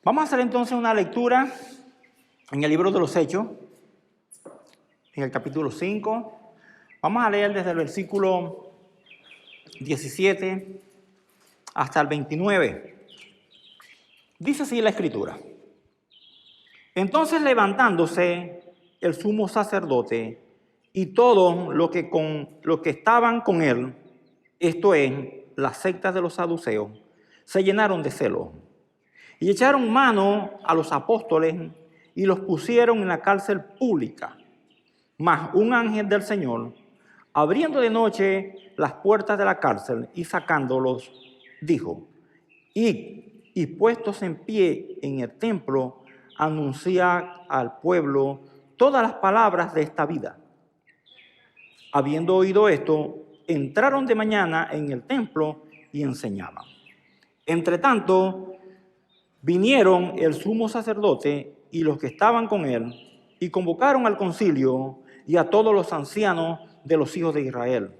Vamos a hacer entonces una lectura en el libro de los Hechos, en el capítulo 5. Vamos a leer desde el versículo 17 hasta el 29. Dice así la Escritura. Entonces, levantándose el sumo sacerdote y todos los que estaban con él, esto es, las sectas de los saduceos, se llenaron de celo y echaron mano a los apóstoles y los pusieron en la cárcel pública. Mas un ángel del Señor, abriendo de noche las puertas de la cárcel y sacándolos, dijo: Id, y puestos en pie en el templo, anunciad al pueblo todas las palabras de esta vida. Habiendo oído esto, entraron de mañana en el templo y enseñaban. Entre tanto, vinieron el sumo sacerdote y los que estaban con él, y convocaron al concilio y a todos los ancianos de los hijos de Israel,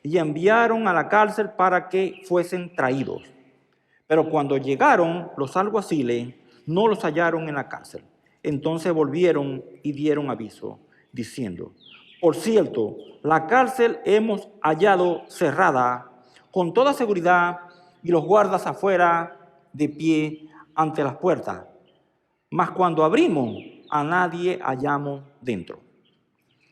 y enviaron a la cárcel para que fuesen traídos. Pero cuando llegaron los alguaciles, no los hallaron en la cárcel. Entonces volvieron y dieron aviso, diciendo: por cierto, la cárcel hemos hallado cerrada con toda seguridad y los guardas afuera de pie ante las puertas. Mas cuando abrimos, a nadie hallamos dentro.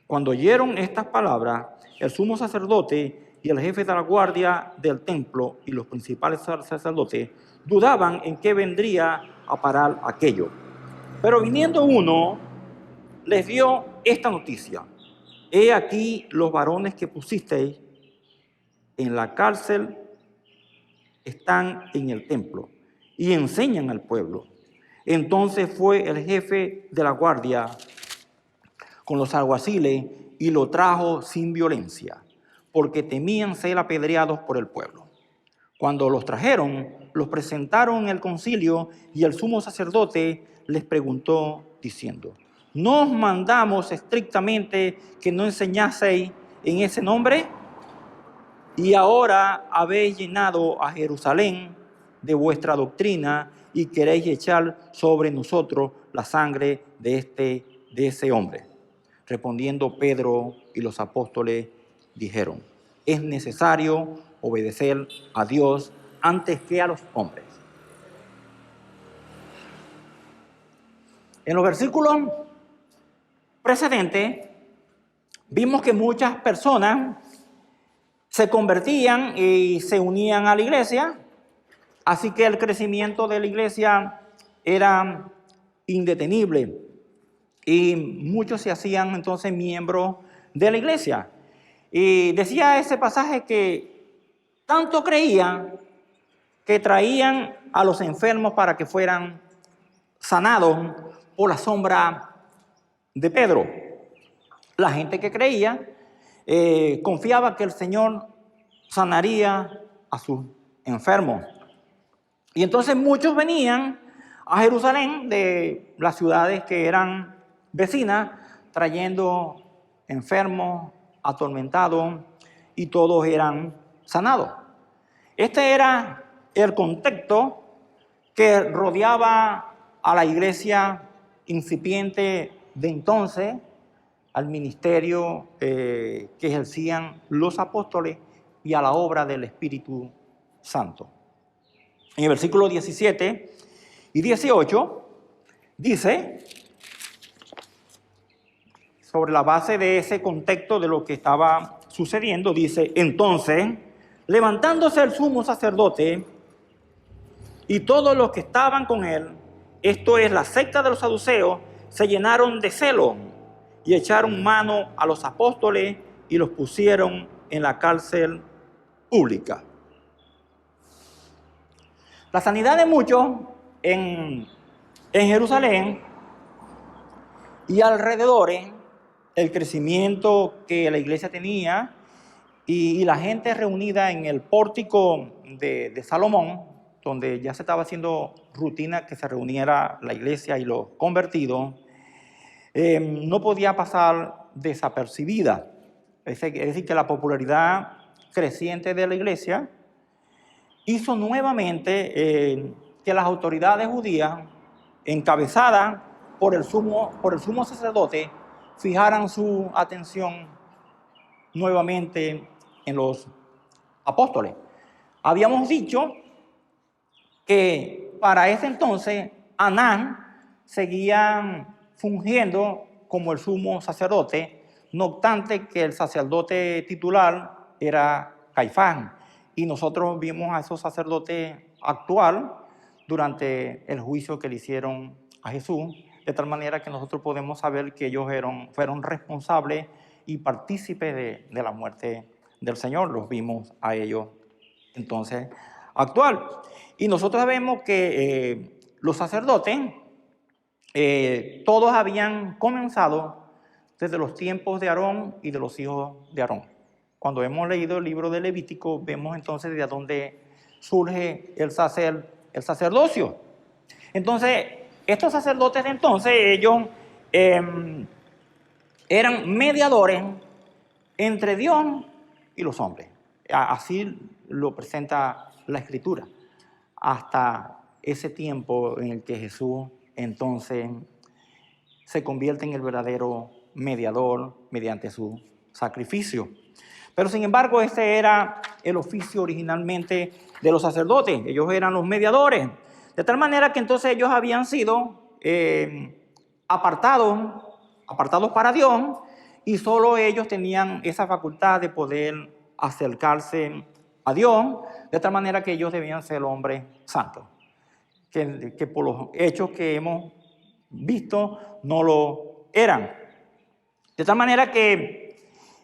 Cuando oyeron estas palabras, el sumo sacerdote y el jefe de la guardia del templo y los principales sacerdotes dudaban en qué vendría a parar aquello. Pero viniendo uno, les dio esta noticia: he aquí los varones que pusisteis en la cárcel están en el templo y enseñan al pueblo. Entonces fue el jefe de la guardia con los alguaciles y lo trajo sin violencia, porque temían ser apedreados por el pueblo. Cuando los trajeron, los presentaron en el concilio y el sumo sacerdote les preguntó diciendo: ¿no os mandamos estrictamente que no enseñaseis en ese nombre? Y ahora habéis llenado a Jerusalén de vuestra doctrina y queréis echar sobre nosotros la sangre de ese hombre. Respondiendo Pedro y los apóstoles dijeron: es necesario obedecer a Dios antes que a los hombres. En los versículos precedentes vimos que muchas personas se convertían y se unían a la iglesia, así que el crecimiento de la iglesia era indetenible y muchos se hacían entonces miembros de la iglesia. Y decía ese pasaje que tanto creían que traían a los enfermos para que fueran sanados por la sombra de Pedro. La gente que creía confiaba que el Señor sanaría a sus enfermos. Y entonces muchos venían a Jerusalén de las ciudades que eran vecinas, trayendo enfermos, atormentados, y todos eran sanados. Este era el contexto que rodeaba a la iglesia incipiente de entonces, al ministerio que ejercían los apóstoles y a la obra del Espíritu Santo. En el versículo 17 y 18 dice, sobre la base de ese contexto de lo que estaba sucediendo, dice: entonces, levantándose el sumo sacerdote y todos los que estaban con él, esto es, la secta de los saduceos, se llenaron de celo y echaron mano a los apóstoles y los pusieron en la cárcel pública. La sanidad de muchos en Jerusalén y alrededores, el crecimiento que la iglesia tenía y la gente reunida en el pórtico de Salomón, donde ya se estaba haciendo rutina que se reuniera la iglesia y los convertidos, no podía pasar desapercibida. Es decir, que la popularidad creciente de la iglesia hizo nuevamente que las autoridades judías encabezada por el sumo sacerdote, fijaran su atención nuevamente en los apóstoles. Habíamos dicho que para ese entonces Anán seguía fungiendo como el sumo sacerdote, no obstante que el sacerdote titular era Caifás. Y nosotros vimos a esos sacerdotes actuar durante el juicio que le hicieron a Jesús, de tal manera que nosotros podemos saber que ellos fueron responsables y partícipes de la muerte del Señor. Los vimos a ellos entonces actual. Y nosotros vemos que los sacerdotes, todos habían comenzado desde los tiempos de Aarón y de los hijos de Aarón. Cuando hemos leído el libro de Levítico, vemos entonces de dónde surge el sacerdocio. Entonces, estos sacerdotes de entonces, ellos eran mediadores entre Dios y los hombres. Así lo presenta la Escritura. Hasta ese tiempo en el que Jesús entonces se convierte en el verdadero mediador mediante su sacrificio. Pero sin embargo, ese era el oficio originalmente de los sacerdotes. Ellos eran los mediadores. De tal manera que entonces ellos habían sido apartados para Dios, y solo ellos tenían esa facultad de poder acercarse a Dios, de tal manera que ellos debían ser hombres santos, que por los hechos que hemos visto no lo eran. De tal manera que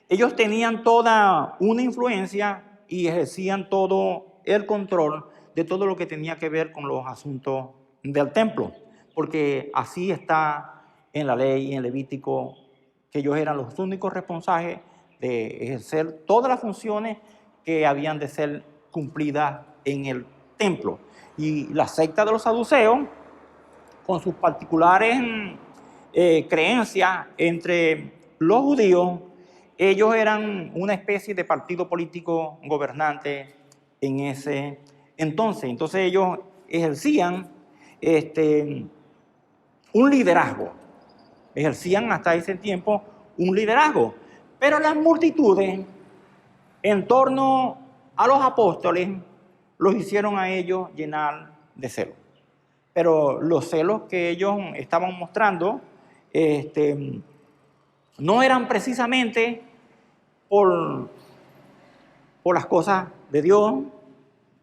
ellos tenían toda una influencia y ejercían todo el control de todo lo que tenía que ver con los asuntos del templo, porque así está en la ley, en Levítico, que ellos eran los únicos responsables de ejercer todas las funciones que habían de ser cumplidas en el templo. Y la secta de los saduceos, con sus particulares creencias entre los judíos, ellos eran una especie de partido político gobernante en ese entonces. Entonces ellos ejercían un liderazgo. Ejercían hasta ese tiempo un liderazgo. Pero las multitudes en torno a los apóstoles los hicieron a ellos llenar de celo. Pero los celos que ellos estaban mostrando no eran precisamente por las cosas de Dios,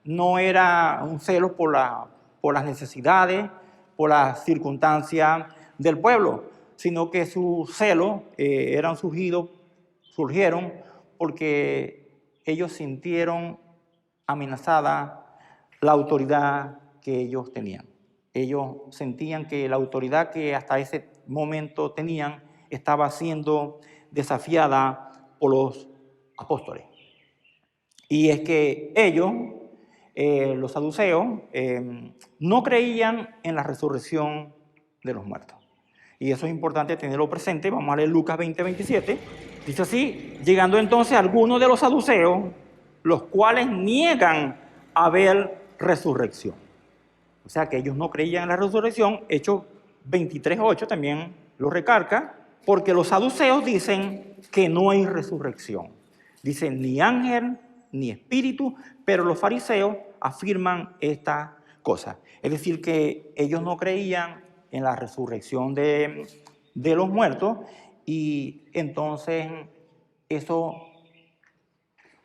no era un celo por las necesidades, por las circunstancias del pueblo, sino que sus celos surgieron porque ellos sintieron amenazada la autoridad que ellos tenían. Ellos sentían que la autoridad que hasta ese momento tenían estaba siendo desafiada por los apóstoles. Y es que ellos, los saduceos, no creían en la resurrección de los muertos. Y eso es importante tenerlo presente. Vamos a leer Lucas 20:27. Dice así: llegando entonces algunos de los saduceos, los cuales niegan haber resurrección. O sea que ellos no creían en la resurrección. Hechos 23:8 también lo recarga, porque los saduceos dicen que no hay resurrección. Dicen ni ángel ni espíritu, pero los fariseos afirman esta cosa. Es decir, que ellos no creían en la resurrección de los muertos, y entonces eso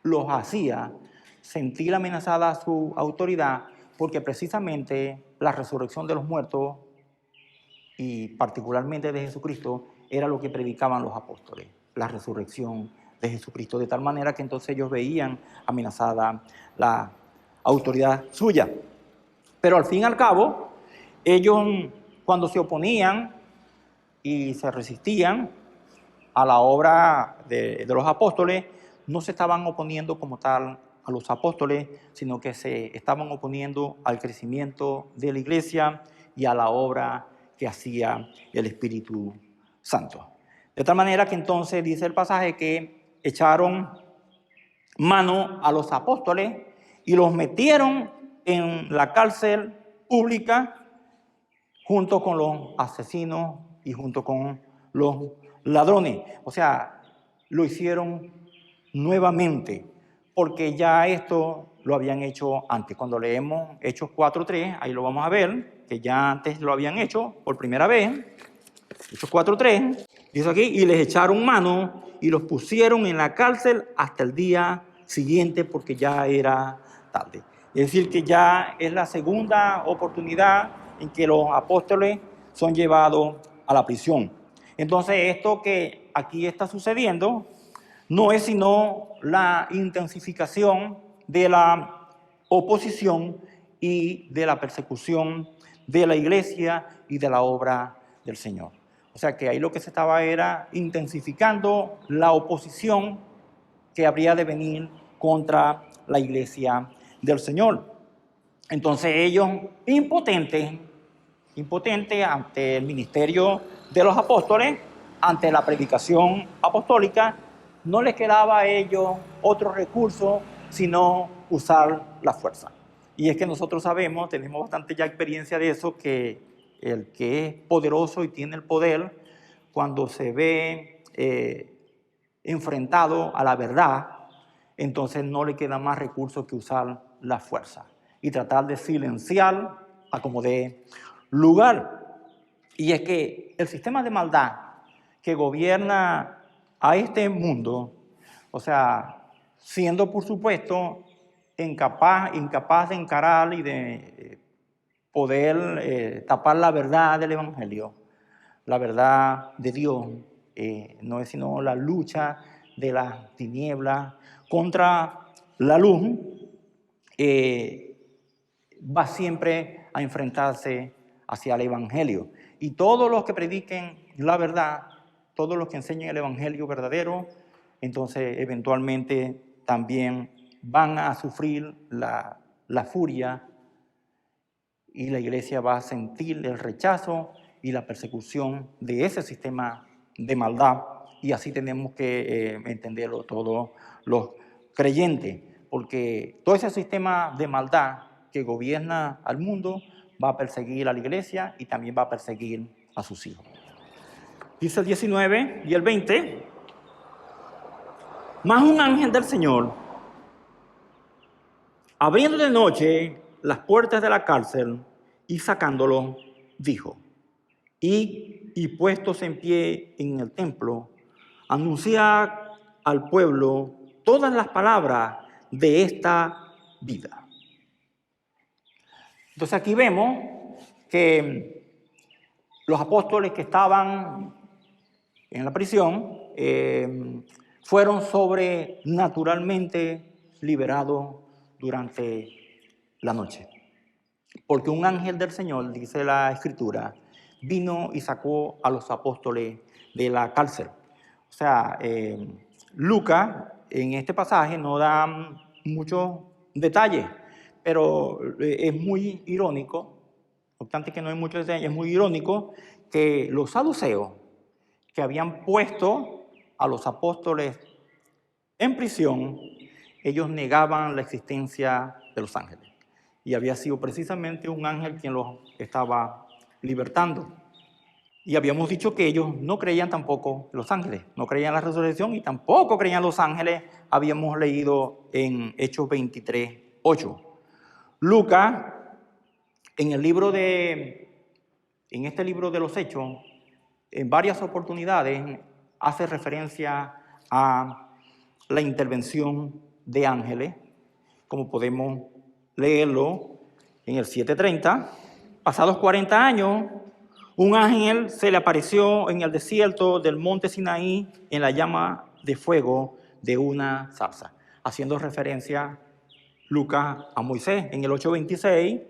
los hacía sentir amenazada su autoridad, porque precisamente la resurrección de los muertos, y particularmente de Jesucristo, era lo que predicaban los apóstoles, la resurrección de Jesucristo, de tal manera que entonces ellos veían amenazada la autoridad suya. Pero al fin y al cabo, ellos, cuando se oponían y se resistían a la obra de los apóstoles, no se estaban oponiendo como tal a los apóstoles, sino que se estaban oponiendo al crecimiento de la iglesia y a la obra que hacía el Espíritu Santo. De tal manera que entonces dice el pasaje que echaron mano a los apóstoles y los metieron en la cárcel pública junto con los asesinos y junto con los ladrones. O sea, lo hicieron nuevamente, porque ya esto lo habían hecho antes. Cuando leemos Hechos 4:3, ahí lo vamos a ver, que ya antes lo habían hecho por primera vez. Hechos 4:3, dice aquí, y les echaron mano y los pusieron en la cárcel hasta el día siguiente porque ya era tarde. Es decir, que ya es la segunda oportunidad en que los apóstoles son llevados a la prisión. Entonces, esto que aquí está sucediendo no es sino la intensificación de la oposición y de la persecución de la iglesia y de la obra del Señor. O sea que ahí lo que se estaba era intensificando la oposición que habría de venir contra la iglesia del Señor. Entonces ellos, impotentes ante el ministerio de los apóstoles, ante la predicación apostólica, no les quedaba a ellos otro recurso sino usar la fuerza. Y es que nosotros sabemos, tenemos bastante ya experiencia de eso, que el que es poderoso y tiene el poder, cuando se ve enfrentado a la verdad, entonces no le queda más recurso que usar la fuerza y tratar de silenciar a como dé lugar. Y es que el sistema de maldad que gobierna a este mundo, o sea, siendo por supuesto incapaz de encarar y de poder tapar la verdad del Evangelio, la verdad de Dios, no es sino la lucha de las tinieblas contra la luz, va siempre a enfrentarse hacia el Evangelio. Y todos los que prediquen la verdad, todos los que enseñen el Evangelio verdadero, entonces eventualmente también van a sufrir la furia y la iglesia va a sentir el rechazo y la persecución de ese sistema de maldad. Y así tenemos que entenderlo todos los creyentes, porque todo ese sistema de maldad que gobierna al mundo va a perseguir a la iglesia y también va a perseguir a sus hijos. Dice el 19 y el 20, más un ángel del Señor, abriendo de noche las puertas de la cárcel y sacándolo, dijo, y puestos en pie en el templo, anuncia al pueblo todas las palabras de esta vida. Entonces aquí vemos que los apóstoles que estaban en la prisión fueron sobrenaturalmente liberados durante la noche. Porque un ángel del Señor, dice la Escritura, vino y sacó a los apóstoles de la cárcel. O sea, Lucas en este pasaje no da muchos detalles, pero es muy irónico, no obstante que no hay muchos detalles, es muy irónico que los saduceos que habían puesto a los apóstoles en prisión, ellos negaban la existencia de los ángeles. Y había sido precisamente un ángel quien los estaba libertando. Y habíamos dicho que ellos no creían tampoco en los ángeles, no creían en la resurrección y tampoco creían en los ángeles. Habíamos leído en Hechos 23:8. Lucas, en este libro de los Hechos, en varias oportunidades hace referencia a la intervención de ángeles, como podemos leerlo en el 7:30. Pasados 40 años, un ángel se le apareció en el desierto del monte Sinaí en la llama de fuego de una zarza, haciendo referencia Lucas a Moisés. En el 8:26,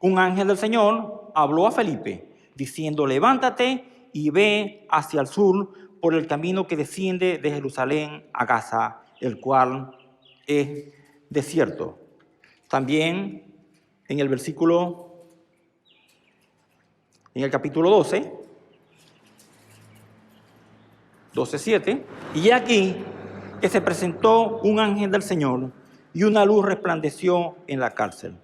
un ángel del Señor habló a Felipe, diciendo, levántate y ve hacia el sur por el camino que desciende de Jerusalén a Gaza, el cual es desierto. También en el capítulo 12:7, y aquí que se presentó un ángel del Señor y una luz resplandeció en la cárcel.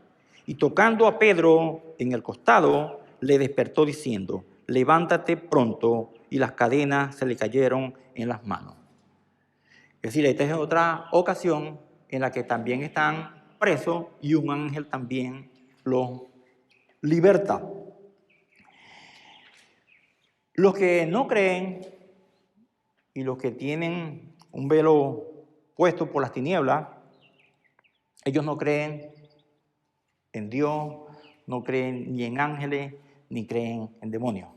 Y tocando a Pedro en el costado, le despertó diciendo, levántate pronto, y las cadenas se le cayeron en las manos. Es decir, esta es otra ocasión en la que también están presos y un ángel también los liberta. Los que no creen y los que tienen un velo puesto por las tinieblas, ellos no creen en Dios, no creen ni en ángeles, ni creen en demonios.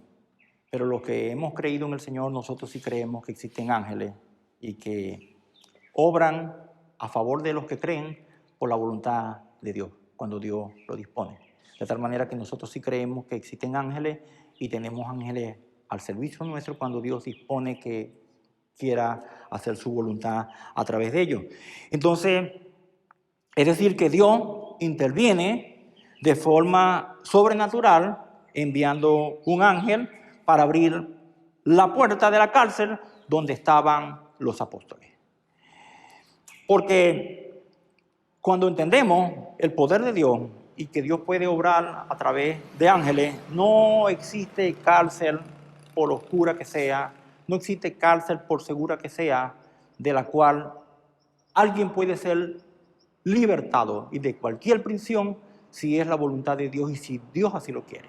Pero los que hemos creído en el Señor, nosotros sí creemos que existen ángeles y que obran a favor de los que creen por la voluntad de Dios, cuando Dios lo dispone. De tal manera que nosotros sí creemos que existen ángeles y tenemos ángeles al servicio nuestro cuando Dios dispone que quiera hacer su voluntad a través de ellos. Entonces, es decir, que Dios interviene de forma sobrenatural enviando un ángel para abrir la puerta de la cárcel donde estaban los apóstoles. Porque cuando entendemos el poder de Dios y que Dios puede obrar a través de ángeles, no existe cárcel, por oscura que sea, no existe cárcel, por segura que sea, de la cual alguien puede ser libertado y de cualquier prisión si es la voluntad de Dios y si Dios así lo quiere.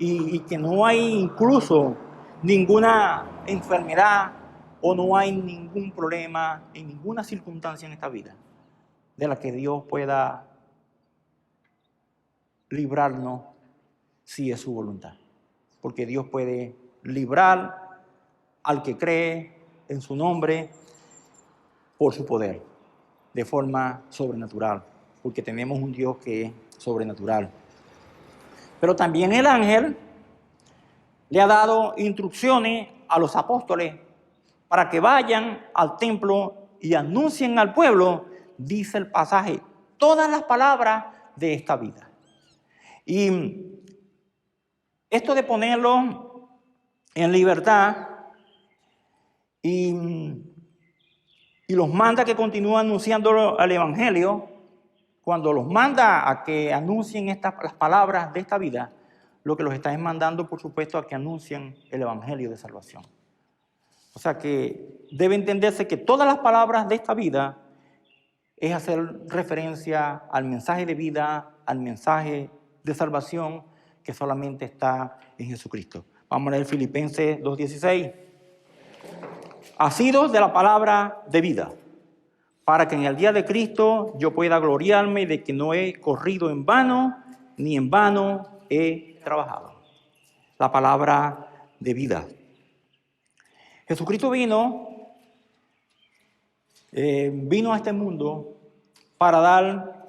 Y que no hay incluso ninguna enfermedad o no hay ningún problema en ninguna circunstancia en esta vida de la que Dios pueda librarnos si es su voluntad. Porque Dios puede librar al que cree en su nombre por su poder, de forma sobrenatural, porque tenemos un Dios que es sobrenatural. Pero también el ángel le ha dado instrucciones a los apóstoles para que vayan al templo y anuncien al pueblo, dice el pasaje, todas las palabras de esta vida. Y esto de ponerlo en libertad y los manda que continúen anunciando el evangelio, cuando los manda a que anuncien las palabras de esta vida, lo que los está es mandando, por supuesto, a que anuncien el evangelio de salvación. O sea que debe entenderse que todas las palabras de esta vida es hacer referencia al mensaje de vida, al mensaje de salvación que solamente está en Jesucristo. Vamos a leer Filipenses 2:16. Asidos de la palabra de vida, para que en el día de Cristo yo pueda gloriarme de que no he corrido en vano, ni en vano he trabajado. La palabra de vida. Jesucristo vino a este mundo para dar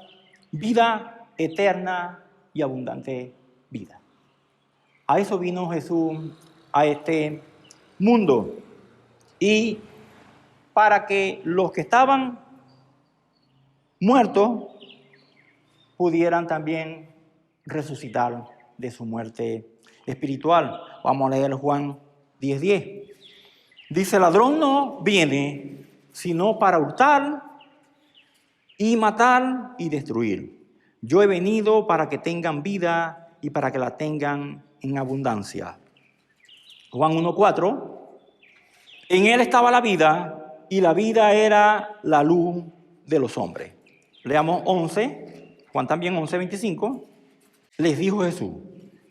vida eterna y abundante vida. A eso vino Jesús a este mundo. Y para que los que estaban muertos pudieran también resucitar de su muerte espiritual. Vamos a leer Juan 10:10. Dice, el ladrón no viene sino para hurtar y matar y destruir. Yo he venido para que tengan vida y para que la tengan en abundancia. Juan 1:4. En él estaba la vida y la vida era la luz de los hombres. Leamos 11, Juan también 11:25. Les dijo Jesús,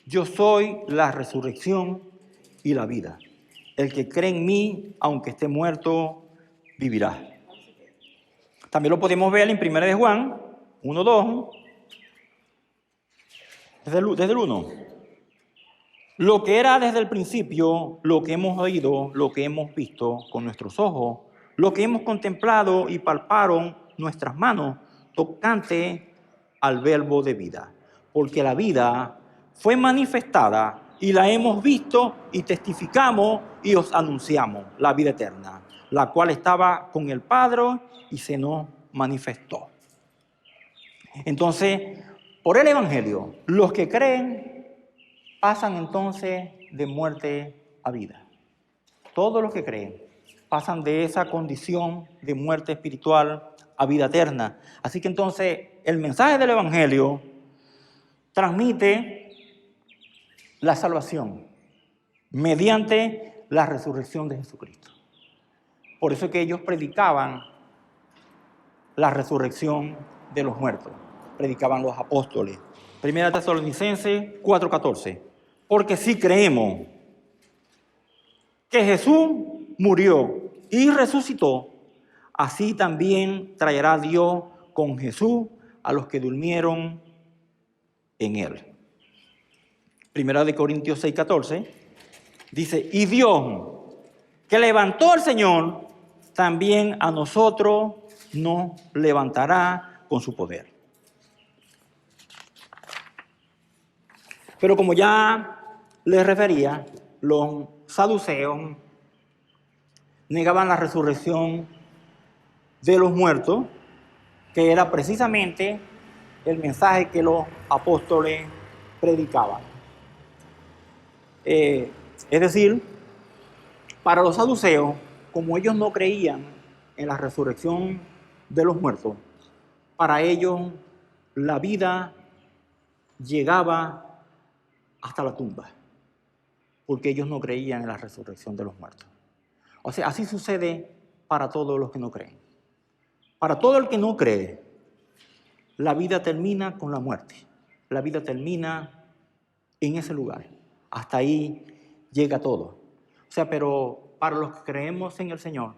yo soy la resurrección y la vida. El que cree en mí, aunque esté muerto, vivirá. También lo podemos ver en 1 de Juan 1:2, desde el 1. Lo que era desde el principio, lo que hemos oído, lo que hemos visto con nuestros ojos, lo que hemos contemplado y palparon nuestras manos, tocante al verbo de vida. Porque la vida fue manifestada y la hemos visto y testificamos y os anunciamos la vida eterna, la cual estaba con el Padre y se nos manifestó. Entonces, por el Evangelio, los que creen pasan entonces de muerte a vida. Todos los que creen pasan de esa condición de muerte espiritual a vida eterna. Así que entonces el mensaje del Evangelio transmite la salvación mediante la resurrección de Jesucristo. Por eso es que ellos predicaban la resurrección de los muertos. Predicaban los apóstoles. Primera Tesalonicenses 4:14. Porque si creemos que Jesús murió y resucitó, así también traerá Dios con Jesús a los que durmieron en él. Primera de Corintios 6:14 dice, y Dios que levantó al Señor, también a nosotros nos levantará con su poder. Pero como ya les refería, los saduceos negaban la resurrección de los muertos, que era precisamente el mensaje que los apóstoles predicaban. Es decir, para los saduceos, como ellos no creían en la resurrección de los muertos, para ellos la vida llegaba hasta la tumba, porque ellos no creían en la resurrección de los muertos. O sea, así sucede para todos los que no creen. Para todo el que no cree, la vida termina con la muerte. La vida termina en ese lugar. Hasta ahí llega todo. O sea, pero para los que creemos en el Señor,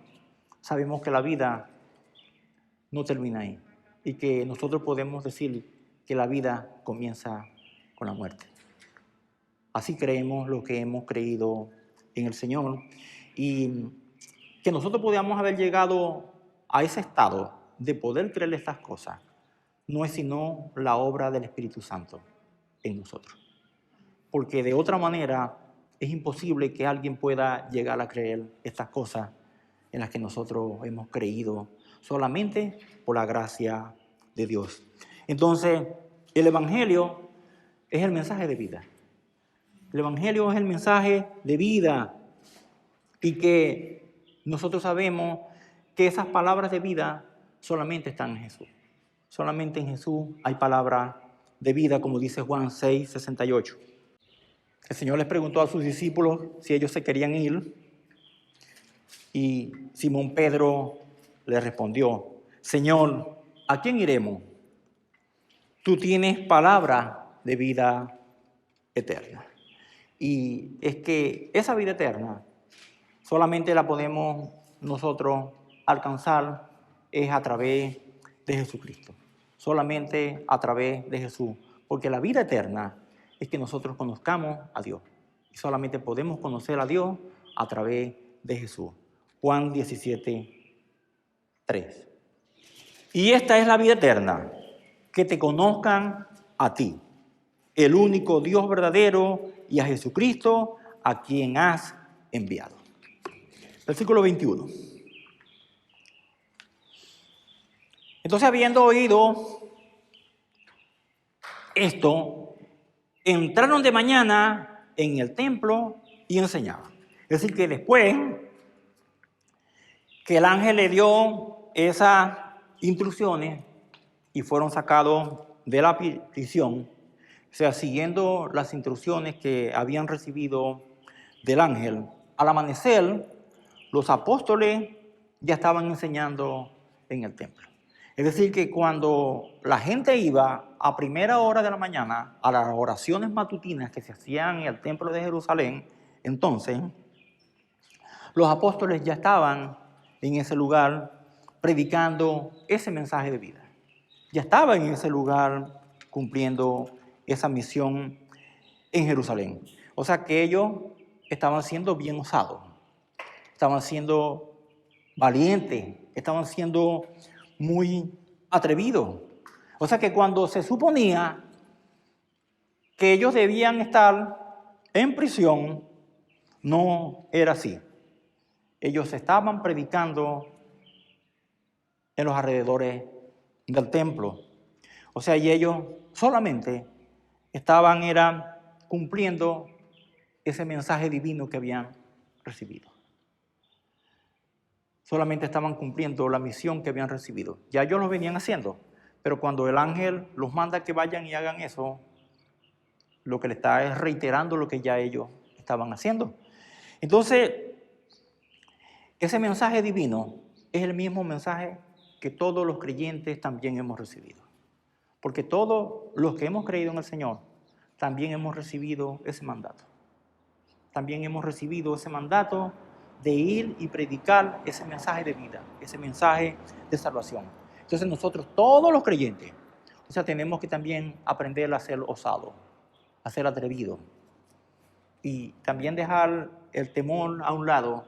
sabemos que la vida no termina ahí y que nosotros podemos decir que la vida comienza con la muerte. Así creemos lo que hemos creído en el Señor y que nosotros podamos haber llegado a ese estado de poder creer estas cosas no es sino la obra del Espíritu Santo en nosotros. Porque de otra manera es imposible que alguien pueda llegar a creer estas cosas en las que nosotros hemos creído solamente por la gracia de Dios. Entonces, el Evangelio es el mensaje de vida. El Evangelio es el mensaje de vida y que nosotros sabemos que esas palabras de vida solamente están en Jesús. Solamente en Jesús hay palabras de vida, como dice Juan 6:68. El Señor les preguntó a sus discípulos si ellos se querían ir y Simón Pedro le respondió, Señor, ¿a quién iremos? Tú tienes palabra de vida eterna. Y es que esa vida eterna solamente la podemos nosotros alcanzar es a través de Jesucristo. Solamente a través de Jesús. Porque la vida eterna es que nosotros conozcamos a Dios. Y solamente podemos conocer a Dios a través de Jesús. Juan 17:3. Y esta es la vida eterna, que te conozcan a ti, el único Dios verdadero, y a Jesucristo, a quien has enviado. Versículo 21. Entonces, habiendo oído esto, entraron de mañana en el templo y enseñaban. Es decir, que después que el ángel le dio esas instrucciones y fueron sacados de la prisión, o sea, siguiendo las instrucciones que habían recibido del ángel, al amanecer, los apóstoles ya estaban enseñando en el templo. Es decir, que cuando la gente iba a primera hora de la mañana a las oraciones matutinas que se hacían en el templo de Jerusalén, entonces los apóstoles ya estaban en ese lugar predicando ese mensaje de vida. Ya estaban en ese lugar cumpliendo esa misión en Jerusalén. O sea que ellos estaban siendo bien osados, estaban siendo valientes, estaban siendo muy atrevidos. O sea que cuando se suponía que ellos debían estar en prisión, no era así. Ellos estaban predicando en los alrededores del templo. O sea, y ellos solamente estaban cumpliendo ese mensaje divino que habían recibido. Solamente estaban cumpliendo la misión que habían recibido. Ya ellos lo venían haciendo, pero cuando el ángel los manda que vayan y hagan eso, lo que le está es reiterando lo que ya ellos estaban haciendo. Entonces, ese mensaje divino es el mismo mensaje que todos los creyentes también hemos recibido. Porque todos los que hemos creído en el Señor también hemos recibido ese mandato. También hemos recibido ese mandato de ir y predicar ese mensaje de vida, ese mensaje de salvación. Entonces nosotros, todos los creyentes, o sea, tenemos que también aprender a ser osados, a ser atrevidos. Y también dejar el temor a un lado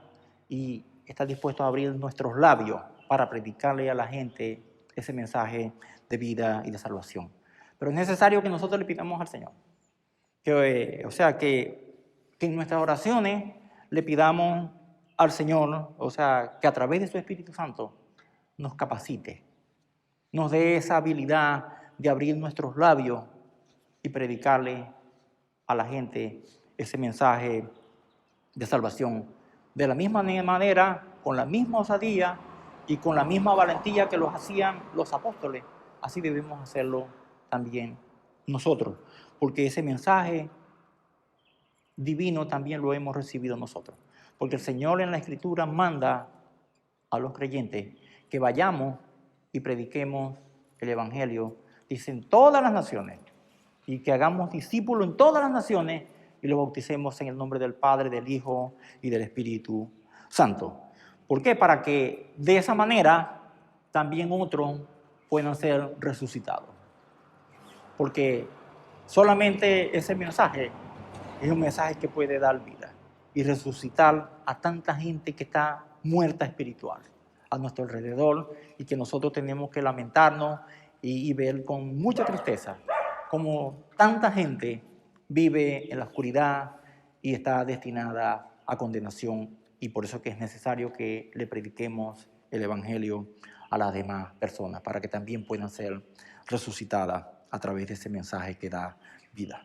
y estar dispuestos a abrir nuestros labios para predicarle a la gente ese mensaje de vida y de salvación. Pero es necesario que nosotros le pidamos al Señor. Que en nuestras oraciones le pidamos al Señor, que a través de su Espíritu Santo nos capacite, nos dé esa habilidad de abrir nuestros labios y predicarle a la gente ese mensaje de salvación. De la misma manera, con la misma osadía y con la misma valentía que los hacían los apóstoles, así debemos hacerlo también nosotros, porque ese mensaje divino también lo hemos recibido nosotros. Porque el Señor en la Escritura manda a los creyentes que vayamos y prediquemos el Evangelio, dicen todas las naciones, y que hagamos discípulos en todas las naciones y los bauticemos en el nombre del Padre, del Hijo y del Espíritu Santo. ¿Por qué? Para que de esa manera también otros puedan ser resucitados. Porque solamente ese mensaje es un mensaje que puede dar vida y resucitar a tanta gente que está muerta espiritual a nuestro alrededor y que nosotros tenemos que lamentarnos y ver con mucha tristeza como tanta gente vive en la oscuridad y está destinada a condenación, y por eso que es necesario que le prediquemos el Evangelio a las demás personas para que también puedan ser resucitadas a través de ese mensaje que da vida.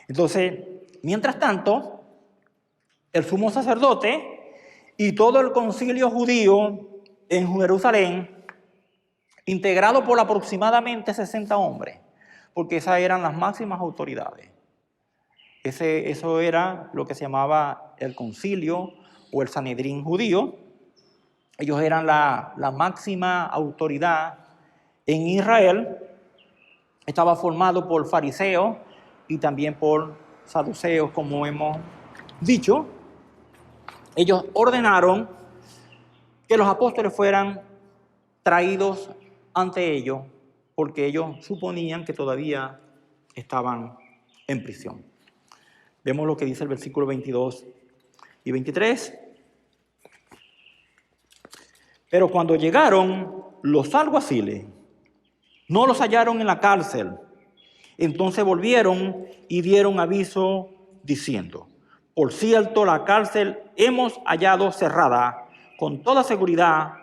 Entonces, mientras tanto, el sumo sacerdote y todo el concilio judío en Jerusalén, integrado por aproximadamente 60 hombres, porque esas eran las máximas autoridades. Eso era lo que se llamaba el concilio o el Sanedrín judío. Ellos eran la máxima autoridad en Israel. Estaba formado por fariseos y también por saduceos, como hemos dicho. Ellos ordenaron que los apóstoles fueran traídos ante ellos porque ellos suponían que todavía estaban en prisión. Vemos lo que dice el versículo 22 y 23. Pero cuando llegaron los alguaciles, no los hallaron en la cárcel. Entonces volvieron y dieron aviso diciendo: por cierto, la cárcel hemos hallado cerrada con toda seguridad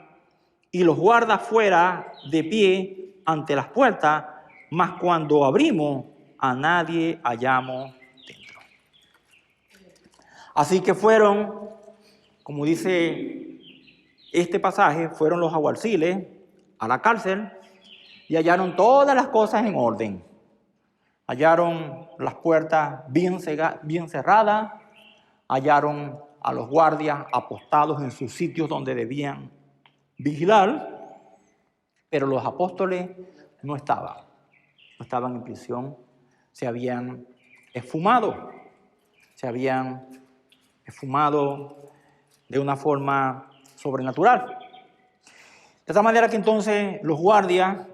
y los guardas fuera de pie ante las puertas, mas cuando abrimos a nadie hallamos dentro. Así que fueron, como dice este pasaje, fueron los alguaciles a la cárcel y hallaron todas las cosas en orden. Hallaron las puertas bien cerradas, hallaron a los guardias apostados en sus sitios donde debían vigilar, pero los apóstoles no estaban en prisión, se habían esfumado de una forma sobrenatural. De tal manera que entonces los guardias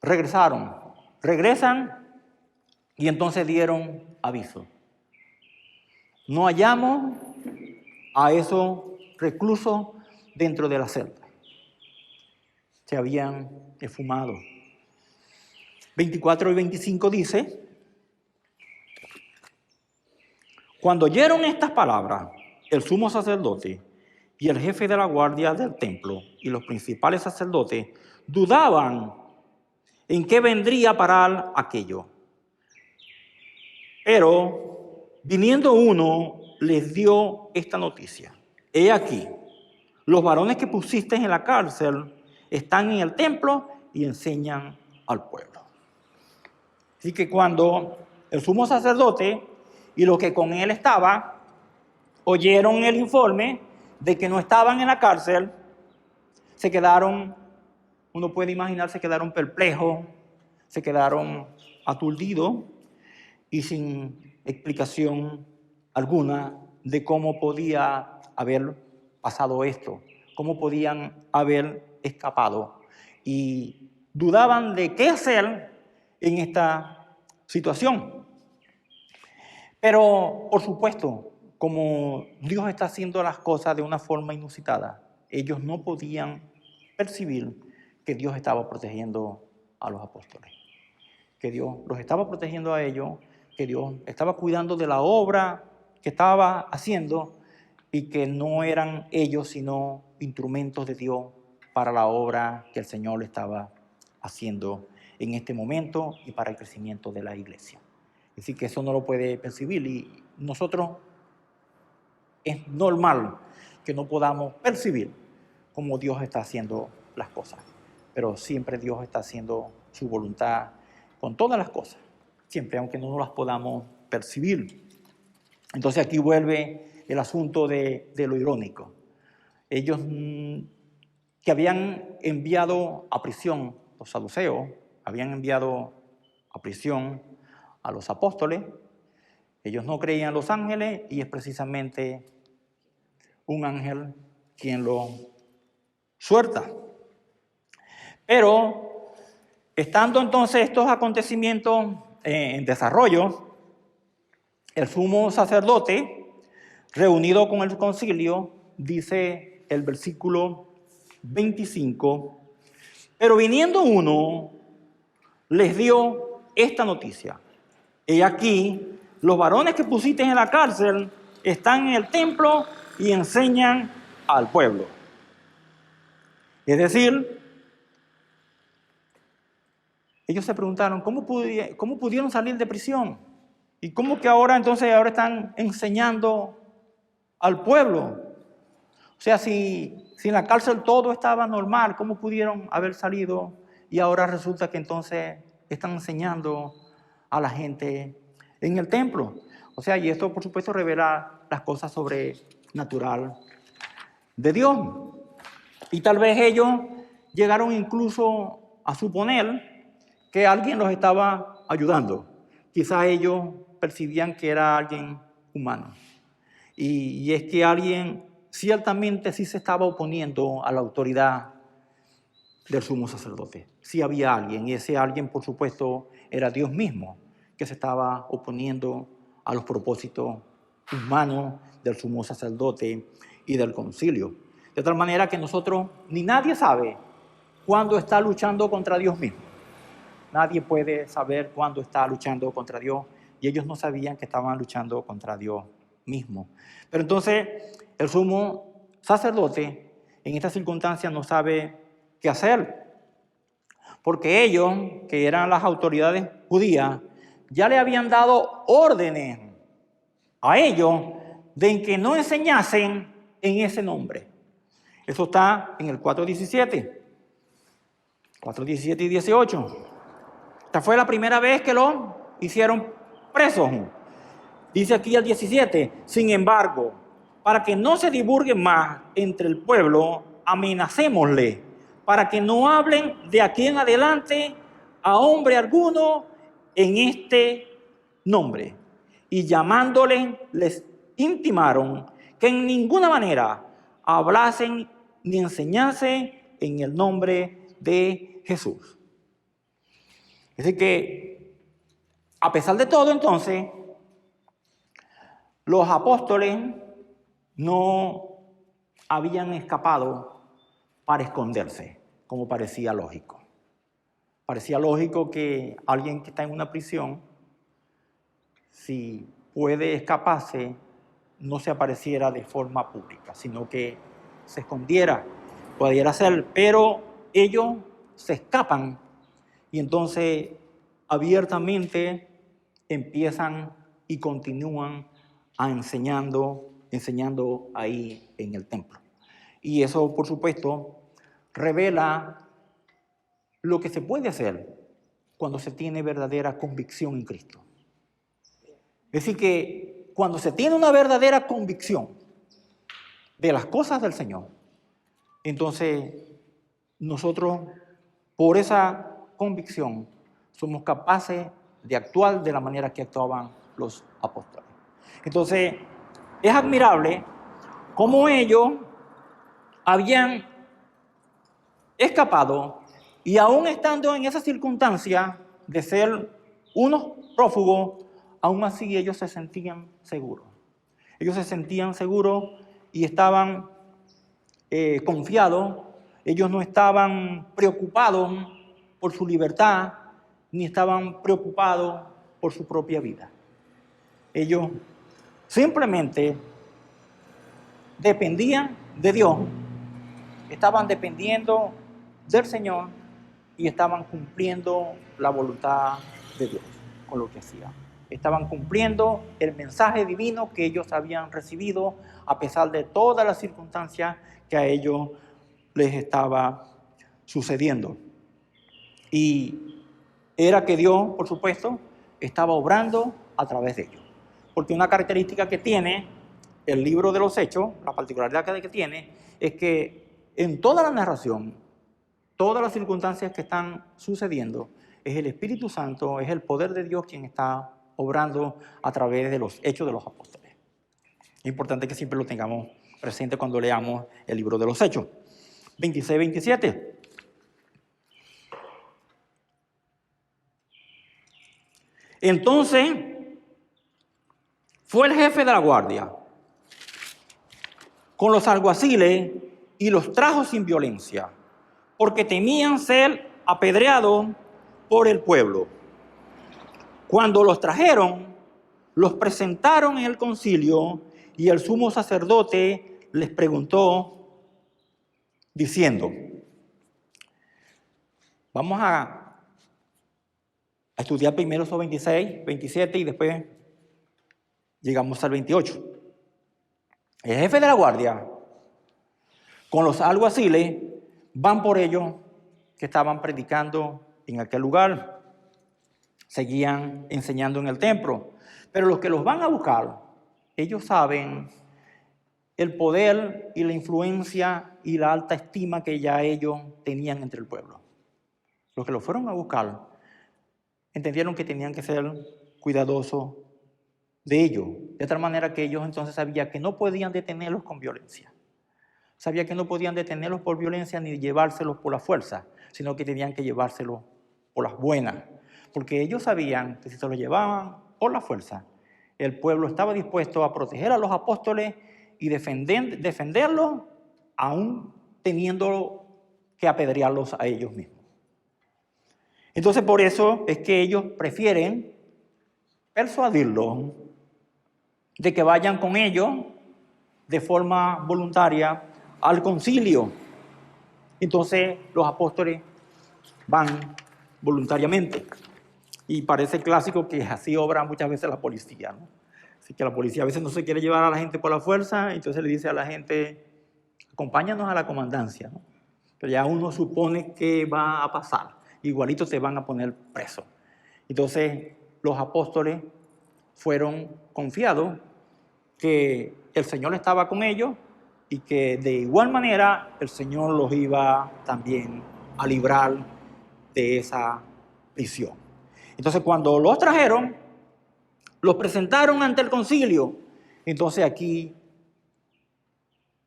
regresan y entonces dieron aviso. No hallamos a esos reclusos dentro de la celda. Se habían esfumado. 24 y 25 dice: cuando oyeron estas palabras, el sumo sacerdote y el jefe de la guardia del templo y los principales sacerdotes dudaban en qué vendría a parar aquello. Pero viniendo uno les dio esta noticia: he aquí, los varones que pusiste en la cárcel están en el templo y enseñan al pueblo. Así que cuando el sumo sacerdote y los que con él estaban oyeron el informe de que no estaban en la cárcel, se quedaron, uno puede imaginar, se quedaron perplejos, se quedaron aturdidos y sin explicación alguna de cómo podía haber pasado esto, cómo podían haber escapado. Y dudaban de qué hacer en esta situación. Pero, por supuesto, como Dios está haciendo las cosas de una forma inusitada, ellos no podían percibir que Dios estaba protegiendo a los apóstoles, que Dios los estaba protegiendo a ellos, que Dios estaba cuidando de la obra que estaba haciendo y que no eran ellos sino instrumentos de Dios para la obra que el Señor estaba haciendo en este momento y para el crecimiento de la iglesia. Es decir, que eso no lo puede percibir y nosotros es normal que no podamos percibir cómo Dios está haciendo las cosas, pero siempre Dios está haciendo su voluntad con todas las cosas, siempre, aunque no las podamos percibir. Entonces aquí vuelve el asunto de lo irónico. Ellos que habían enviado a prisión, los saduceos, habían enviado a prisión a los apóstoles, ellos no creían en los ángeles y es precisamente un ángel quien lo suelta. Pero estando entonces estos acontecimientos en desarrollo, el sumo sacerdote, reunido con el concilio, dice el versículo 25, pero viniendo uno, les dio esta noticia: he aquí, los varones que pusiste en la cárcel están en el templo y enseñan al pueblo. Es decir, ellos se preguntaron, ¿cómo pudieron salir de prisión? ¿Y cómo que ahora están enseñando al pueblo? O sea, si en la cárcel todo estaba normal, ¿cómo pudieron haber salido? Y ahora resulta que entonces están enseñando a la gente en el templo. O sea, y esto por supuesto revela las cosas sobrenatural de Dios. Y tal vez ellos llegaron incluso a suponer que alguien los estaba ayudando. Quizás ellos percibían que era alguien humano. Y es que alguien ciertamente sí se estaba oponiendo a la autoridad del sumo sacerdote. Sí había alguien, y ese alguien, por supuesto, era Dios mismo, que se estaba oponiendo a los propósitos humanos del sumo sacerdote y del concilio. De tal manera que nosotros, ni nadie sabe cuándo está luchando contra Dios mismo. Nadie puede saber cuándo está luchando contra Dios, y ellos no sabían que estaban luchando contra Dios mismo. Pero entonces el sumo sacerdote en esta circunstancia no sabe qué hacer, porque ellos, que eran las autoridades judías, ya le habían dado órdenes a ellos de que no enseñasen en ese nombre. Eso está en el 4:17 y 18. Esta fue la primera vez que lo hicieron presos. Dice aquí el 17, sin embargo, para que no se divulgue más entre el pueblo, amenacémosle, para que no hablen de aquí en adelante a hombre alguno en este nombre. Y llamándole, les intimaron que en ninguna manera hablasen ni enseñasen en el nombre de Jesús. Es decir que, a pesar de todo, entonces, los apóstoles no habían escapado para esconderse, como parecía lógico. Parecía lógico que alguien que está en una prisión, si puede escaparse, no se apareciera de forma pública, sino que se escondiera, pudiera ser, pero ellos se escapan y entonces abiertamente empiezan y continúan enseñando ahí en el templo. Y eso, por supuesto, revela lo que se puede hacer cuando se tiene verdadera convicción en Cristo. Es decir, que cuando se tiene una verdadera convicción de las cosas del Señor, entonces nosotros, por esa convicción, somos capaces de actuar de la manera que actuaban los apóstoles. Entonces, es admirable cómo ellos habían escapado y aún estando en esa circunstancia de ser unos prófugos, aún así ellos se sentían seguros. Ellos se sentían seguros y estaban confiados. Ellos no estaban preocupados por su libertad, ni estaban preocupados por su propia vida. Ellos simplemente dependían de Dios, estaban dependiendo del Señor y estaban cumpliendo la voluntad de Dios con lo que hacían. Estaban cumpliendo el mensaje divino que ellos habían recibido a pesar de todas las circunstancias que a ellos les estaba sucediendo. Y era que Dios, por supuesto, estaba obrando a través de ellos. Porque una característica que tiene el libro de los Hechos, la particularidad que tiene, es que en toda la narración, todas las circunstancias que están sucediendo, es el Espíritu Santo, es el poder de Dios quien está obrando a través de los hechos de los apóstoles. Es importante que siempre lo tengamos presente cuando leamos el libro de los Hechos. 26-27. Entonces, fue el jefe de la guardia con los alguaciles y los trajo sin violencia, porque temían ser apedreados por el pueblo. Cuando los trajeron, los presentaron en el concilio y el sumo sacerdote les preguntó, diciendo, vamos a estudiar primero esos 26, 27 y después llegamos al 28. El jefe de la guardia con los alguaciles van por ellos que estaban predicando en aquel lugar, seguían enseñando en el templo, pero los que los van a buscar, ellos saben el poder y la influencia y la alta estima que ya ellos tenían entre el pueblo. Los que los fueron a buscar entendieron que tenían que ser cuidadosos de ellos, de tal manera que ellos entonces sabían que no podían detenerlos con violencia. Sabían que no podían detenerlos por violencia ni llevárselos por la fuerza, sino que tenían que llevárselos por las buenas. Porque ellos sabían que si se los llevaban por la fuerza, el pueblo estaba dispuesto a proteger a los apóstoles y defenderlos, aún teniendo que apedrearlos a ellos mismos. Entonces, por eso es que ellos prefieren persuadirlos de que vayan con ellos de forma voluntaria al concilio. Entonces, los apóstoles van voluntariamente. Y parece clásico que así obra muchas veces la policía, ¿no? Así que la policía a veces no se quiere llevar a la gente por la fuerza, entonces le dice a la gente, acompáñanos a la comandancia, ¿no? Pero ya uno supone que va a pasar, igualito te van a poner preso. Entonces los apóstoles fueron confiados que el Señor estaba con ellos y que de igual manera el Señor los iba también a librar de esa prisión. Entonces cuando los trajeron, los presentaron ante el concilio. Entonces aquí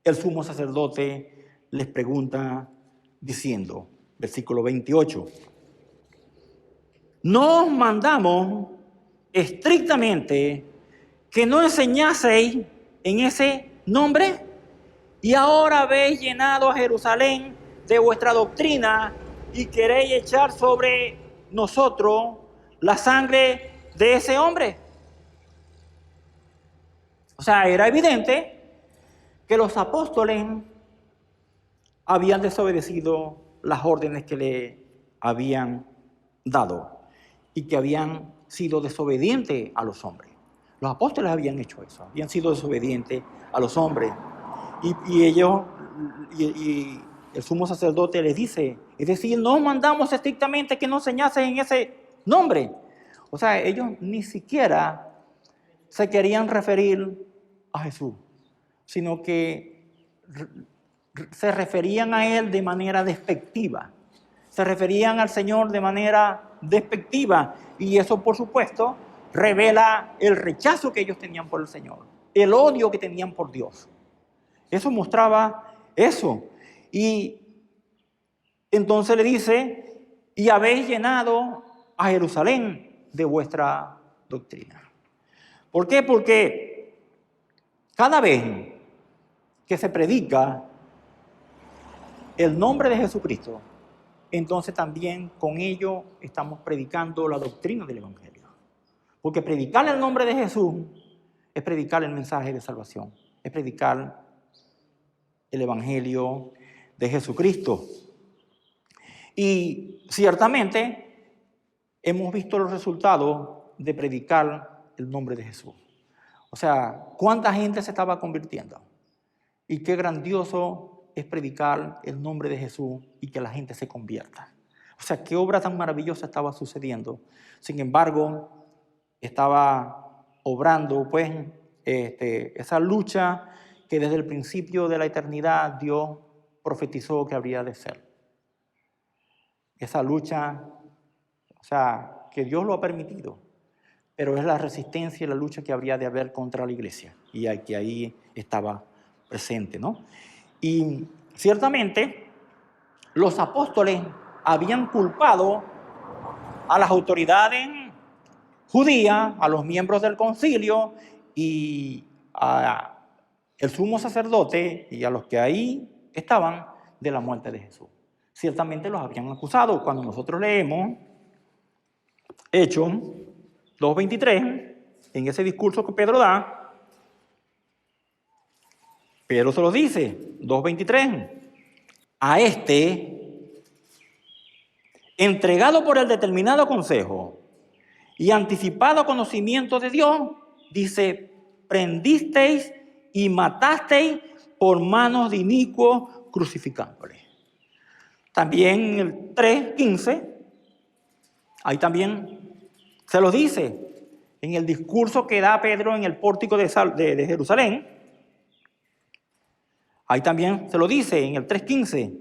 el sumo sacerdote les pregunta diciendo, versículo 28, no os mandamos estrictamente que no enseñaseis en ese nombre, y ahora habéis llenado a Jerusalén de vuestra doctrina y queréis echar sobre nosotros la sangre de ese hombre. O sea, era evidente que los apóstoles habían desobedecido las órdenes que le habían dado y que habían sido desobedientes a los hombres. Los apóstoles habían hecho eso, habían sido desobedientes a los hombres. Y ellos, y el sumo sacerdote les dice, es decir, no mandamos estrictamente que no enseñasen en ese nombre. O sea, ellos ni siquiera se querían referir a Jesús, sino que se referían a Él de manera despectiva. Se referían al Señor de manera despectiva. Y eso, por supuesto, revela el rechazo que ellos tenían por el Señor, el odio que tenían por Dios. Eso mostraba eso. Y entonces le dice, y habéis llenado a Jerusalén de vuestra doctrina. ¿Por qué? Porque cada vez que se predica el nombre de Jesucristo, entonces también con ello estamos predicando la doctrina del Evangelio. Porque predicar el nombre de Jesús es predicar el mensaje de salvación, es predicar el Evangelio de Jesucristo. Y ciertamente hemos visto los resultados de predicar el nombre de Jesús. O sea, cuánta gente se estaba convirtiendo. Y qué grandioso es predicar el nombre de Jesús y que la gente se convierta. O sea, qué obra tan maravillosa estaba sucediendo. Sin embargo, estaba obrando pues esa lucha que desde el principio de la eternidad Dios profetizó que habría de ser. Esa lucha, o sea, que Dios lo ha permitido, pero es la resistencia y la lucha que habría de haber contra la iglesia, y que ahí estaba presente, ¿no? Y ciertamente los apóstoles habían culpado a las autoridades judías, a los miembros del concilio y al sumo sacerdote y a los que ahí estaban de la muerte de Jesús. Ciertamente los habían acusado. Cuando nosotros leemos Hechos 2:23, en ese discurso que Pedro da, Pedro se lo dice, 2:23, a entregado por el determinado consejo y anticipado conocimiento de Dios, dice, prendisteis y matasteis por manos de inicuos crucificándoles. También en el 3:15, ahí también se lo dice, en el discurso que da Pedro en el pórtico de Jerusalén, ahí también se lo dice en el 3:15.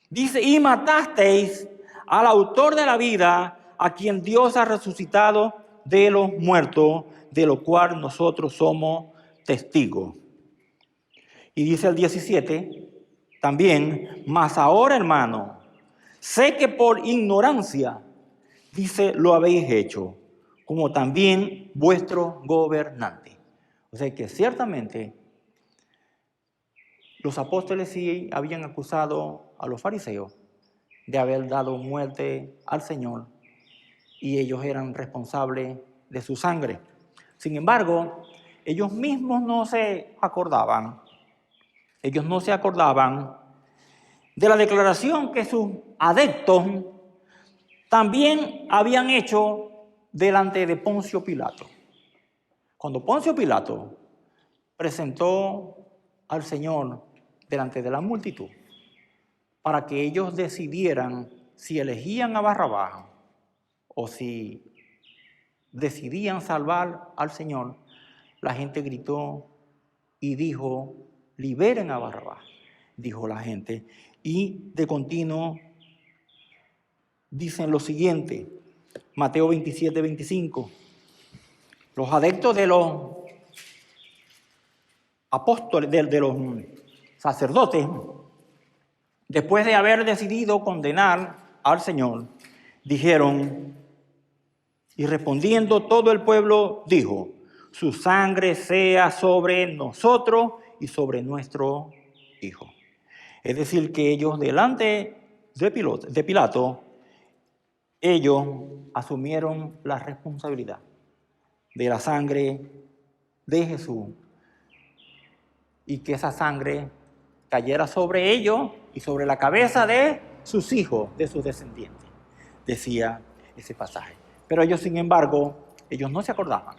Dice, y matasteis al autor de la vida, a quien Dios ha resucitado de los muertos, de lo cual nosotros somos testigos. Y dice el 17, también, mas ahora, hermano, sé que por ignorancia, dice, lo habéis hecho, como también vuestro gobernante. O sea que ciertamente los apóstoles sí habían acusado a los fariseos de haber dado muerte al Señor y ellos eran responsables de su sangre. Sin embargo, ellos mismos no se acordaban. Ellos no se acordaban de la declaración que sus adeptos también habían hecho delante de Poncio Pilato. Cuando Poncio Pilato presentó al Señor delante de la multitud para que ellos decidieran si elegían a Barrabás o si decidían salvar al Señor, la gente gritó y dijo, liberen a Barrabás, dijo la gente. Y de continuo dicen lo siguiente, Mateo 27:25, los adeptos de los apóstoles, de los sacerdotes, después de haber decidido condenar al Señor, dijeron, y respondiendo todo el pueblo dijo, su sangre sea sobre nosotros y sobre nuestro hijo. Es decir, que ellos delante de Pilato, ellos asumieron la responsabilidad de la sangre de Jesús y que esa sangre cayera sobre ellos y sobre la cabeza de sus hijos, de sus descendientes, decía ese pasaje. Pero ellos, sin embargo, ellos no se acordaban.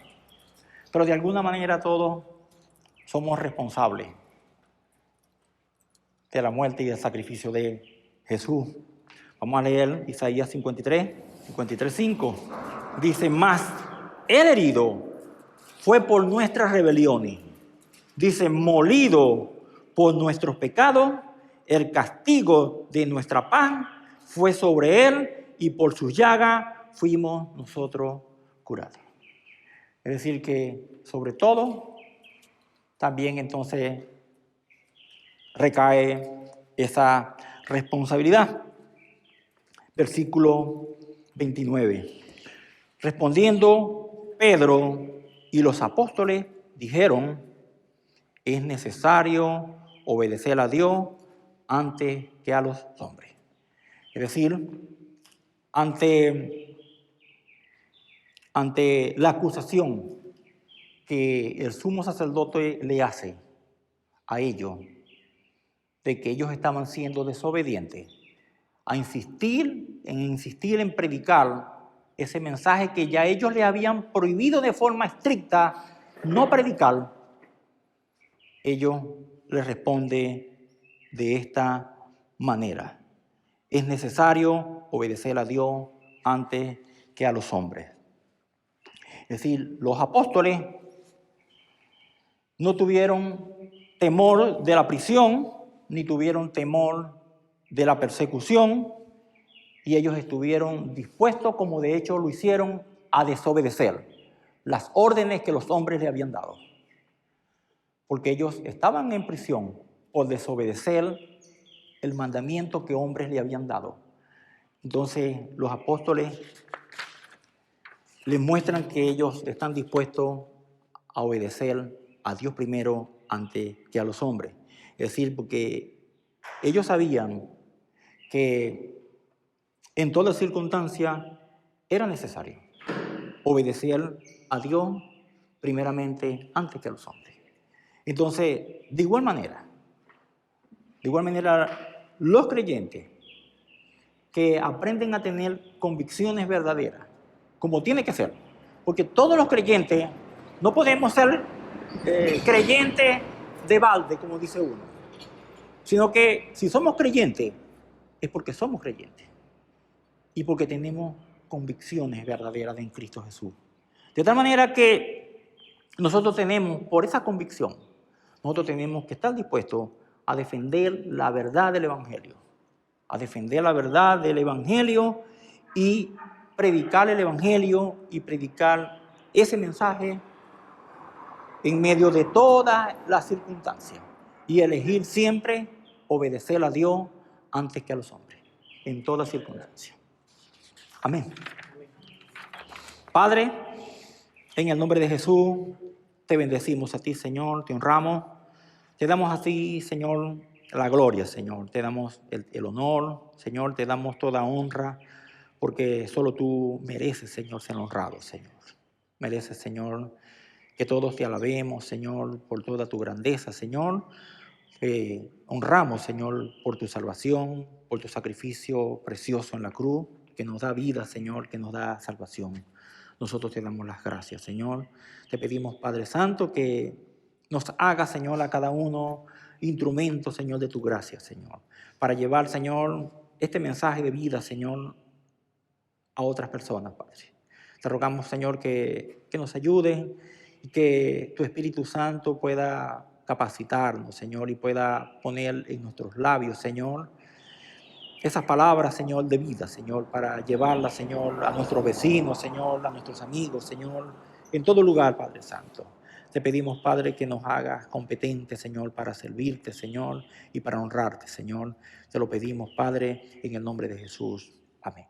Pero de alguna manera todos somos responsables de la muerte y del sacrificio de Jesús. Vamos a leer Isaías 53:5. Dice, más el herido fue por nuestras rebeliones. Dice, molido por nuestros pecados, el castigo de nuestra paz fue sobre él y por sus llagas fuimos nosotros curados. Es decir que sobre todo también entonces recae esa responsabilidad. Versículo 29. Respondiendo Pedro y los apóstoles dijeron, es necesario obedecer a Dios antes que a los hombres. Es decir, ante la acusación que el sumo sacerdote le hace a ellos, de que ellos estaban siendo desobedientes, a insistir en predicar ese mensaje que ya ellos le habían prohibido de forma estricta no predicar, ellos les responden de esta manera. Es necesario obedecer a Dios antes que a los hombres. Es decir, los apóstoles no tuvieron temor de la prisión, ni tuvieron temor de la persecución, y ellos estuvieron dispuestos, como de hecho lo hicieron, a desobedecer las órdenes que los hombres le habían dado. Porque ellos estaban en prisión por desobedecer el mandamiento que hombres le habían dado. Entonces los apóstoles les muestran que ellos están dispuestos a obedecer a Dios primero antes que a los hombres. Es decir, porque ellos sabían que en toda circunstancia era necesario obedecer a Dios primeramente antes que a los hombres. Entonces, de igual manera, los creyentes que aprenden a tener convicciones verdaderas, como tiene que ser, porque todos los creyentes no podemos ser creyentes de balde, como dice uno, sino que si somos creyentes es porque somos creyentes y porque tenemos convicciones verdaderas en Cristo Jesús. De tal manera que nosotros tenemos, por esa convicción, nosotros tenemos que estar dispuestos a defender la verdad del Evangelio, y predicar el Evangelio y predicar ese mensaje en medio de todas las circunstancias y elegir siempre obedecer a Dios antes que a los hombres, en todas circunstancias. Amén. Padre, en el nombre de Jesús, te bendecimos a ti, Señor, te honramos. Te damos a ti, Señor, la gloria, Señor. Te damos el honor, Señor, te damos toda honra, porque solo tú mereces, Señor, ser honrado, Señor. Mereces, Señor, que todos te alabemos, Señor, por toda tu grandeza, Señor. Honramos, Señor, por tu salvación, por tu sacrificio precioso en la cruz, que nos da vida, Señor, que nos da salvación. Nosotros te damos las gracias, Señor. Te pedimos, Padre Santo, que nos haga, Señor, a cada uno instrumento, Señor, de tu gracia, Señor, para llevar, Señor, este mensaje de vida, Señor, a otras personas, Padre. Te rogamos, Señor, que nos ayude y que tu Espíritu Santo pueda capacitarnos, Señor, y pueda poner en nuestros labios, Señor, esas palabras, Señor, de vida, Señor, para llevarlas, Señor, a nuestros vecinos, Señor, a nuestros amigos, Señor, en todo lugar, Padre Santo. Te pedimos, Padre, que nos hagas competentes, Señor, para servirte, Señor, y para honrarte, Señor. Te lo pedimos, Padre, en el nombre de Jesús. Amén.